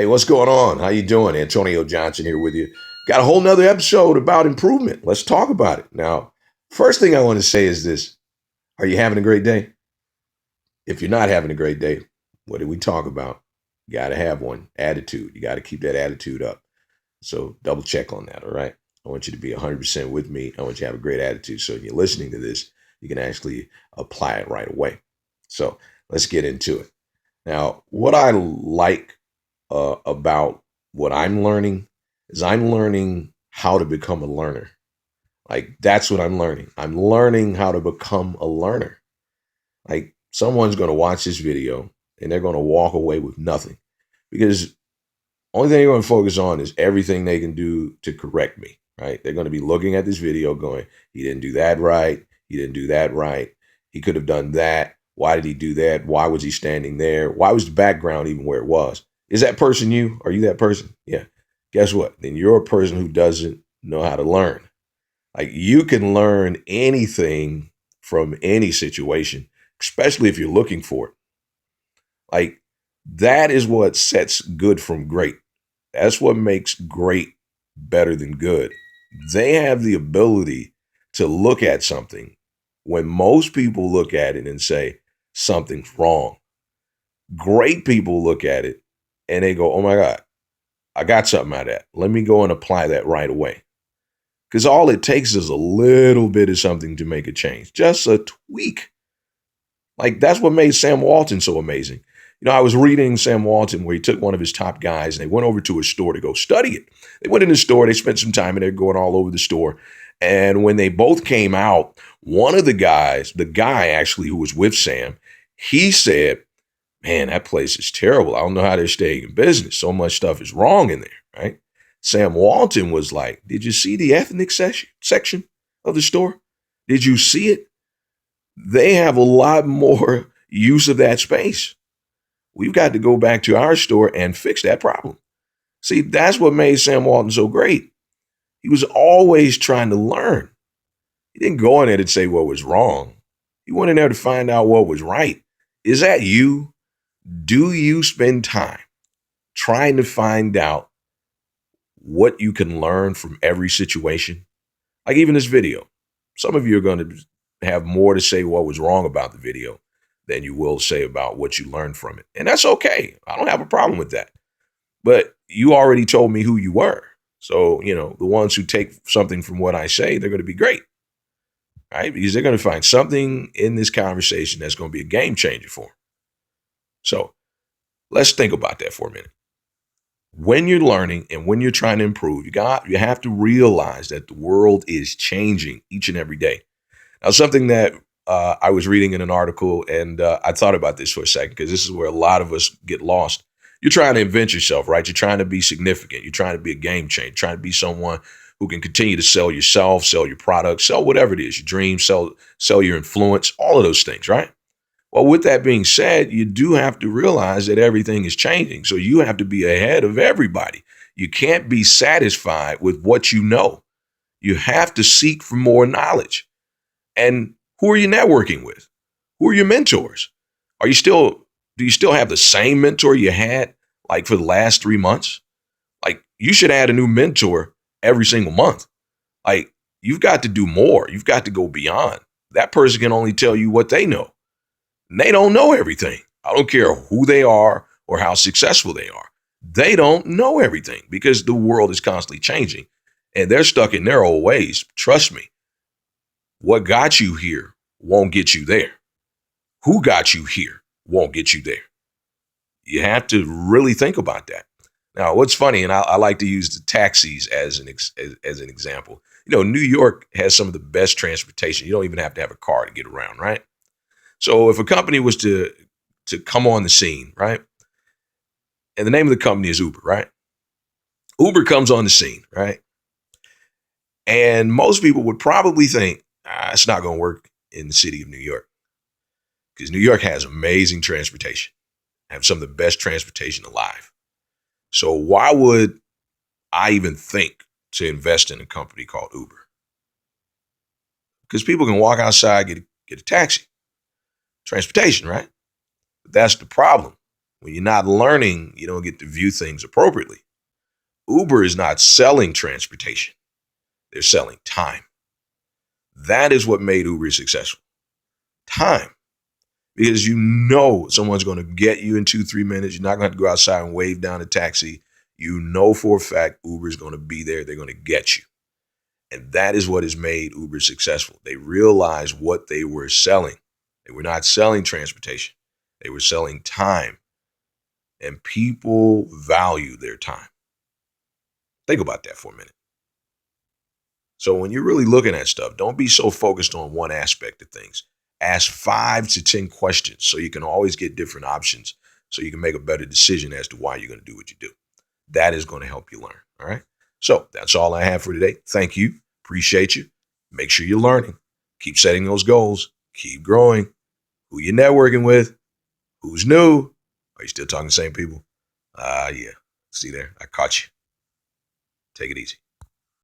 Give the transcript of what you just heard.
Hey, what's going on? How you doing? Antonio Johnson here with you. Got a whole nother episode about improvement. Let's talk about it. Now, first thing I want to say is this. Are you having a great day? If you're not having a great day, what did we talk about? You got to have one. Attitude. You got to keep that attitude up. So double check on that, all right? I want you to be 100% with me. I want you to have a great attitude. So if you're listening to this, you can actually apply it right away. So let's get into it. Now, what I like about what I'm learning is I'm learning how to become a learner. Like that's what I'm learning. I'm learning how to become a learner. Like someone's going to watch this video and they're going to walk away with nothing because only thing they're going to focus on is everything they can do to correct me, right? They're going to be looking at this video going, he didn't do that right. He didn't do that right. He could have done that. Why did he do that? Why was he standing there? Why was the background even where it was? Is that person you? Are you that person? Yeah. Guess what? Then you're a person who doesn't know how to learn. Like you can learn anything from any situation, especially if you're looking for it. Like that is what sets good from great. That's what makes great better than good. They have the ability to look at something when most people look at it and say something's wrong. Great people look at it and they go, oh my God, I got something out of that. Let me go and apply that right away. Because all it takes is a little bit of something to make a change, just a tweak. Like that's what made Sam Walton so amazing. You know, I was reading Sam Walton where he took one of his top guys and they went over to his store to go study it. They went in the store, they spent some time and they're going all over the store. And when they both came out, one of the guys, the guy actually who was with Sam, he said, man, that place is terrible. I don't know how they're staying in business. So much stuff is wrong in there, right? Sam Walton was like, did you see the ethnic section of the store? Did you see it? They have a lot more use of that space. We've got to go back to our store and fix that problem. See, that's what made Sam Walton so great. He was always trying to learn. He didn't go in there to say what was wrong. He went in there to find out what was right. Is that you? Do you spend time trying to find out what you can learn from every situation? Like even this video. Some of you are going to have more to say what was wrong about the video than you will say about what you learned from it. And that's okay. I don't have a problem with that. But you already told me who you were. So, you know, the ones who take something from what I say, they're going to be great, right? Because they're going to find something in this conversation that's going to be a game changer for them. So let's think about that for a minute. When you're learning and when you're trying to improve, you have to realize that the world is changing each and every day. Now, something that I was reading in an article, and I thought about this for a second because this is where a lot of us get lost. You're trying to invent yourself, right? You're trying to be significant. You're trying to be a game changer, trying to be someone who can continue to sell yourself, sell your product, sell whatever it is, your dreams, sell your influence, all of those things, right? Well, with that being said, you do have to realize that everything is changing. So you have to be ahead of everybody. You can't be satisfied with what you know. You have to seek for more knowledge. And who are you networking with? Who are your mentors? Do you still have the same mentor you had like for the last 3 months? Like you should add a new mentor every single month. Like you've got to do more. You've got to go beyond. That person can only tell you what they know. And they don't know everything. I don't care who they are or how successful they are. They don't know everything because the world is constantly changing and they're stuck in their old ways. Trust me. What got you here won't get you there. Who got you here won't get you there. You have to really think about that. Now, what's funny, and I like to use the taxis as an example. You know, New York has some of the best transportation. You don't even have to have a car to get around, right? So if a company was to come on the scene, right? And the name of the company is Uber, right? Uber comes on the scene, right? And most people would probably think, it's not going to work in the city of New York because New York has amazing transportation, have some of the best transportation alive. So why would I even think to invest in a company called Uber? Because people can walk outside, get a taxi, transportation, right? But that's the problem. When you're not learning, you don't get to view things appropriately. Uber is not selling transportation. They're selling time. That is what made Uber successful. Time. Because you know someone's going to get you in 2-3 minutes. You're not going to have to go outside and wave down a taxi. You know for a fact Uber is going to be there. They're going to get you. And that is what has made Uber successful. They realized what they were selling. They were not selling transportation. They were selling time. And people value their time. Think about that for a minute. So when you're really looking at stuff, don't be so focused on one aspect of things. Ask 5 to 10 questions so you can always get different options so you can make a better decision as to why you're going to do what you do. That is going to help you learn. All right. So that's all I have for today. Thank you. Appreciate you. Make sure you're learning. Keep setting those goals. Keep growing. Who you networking with? Who's new? Are you still talking to the same people? Yeah. See there. I caught you. Take it easy.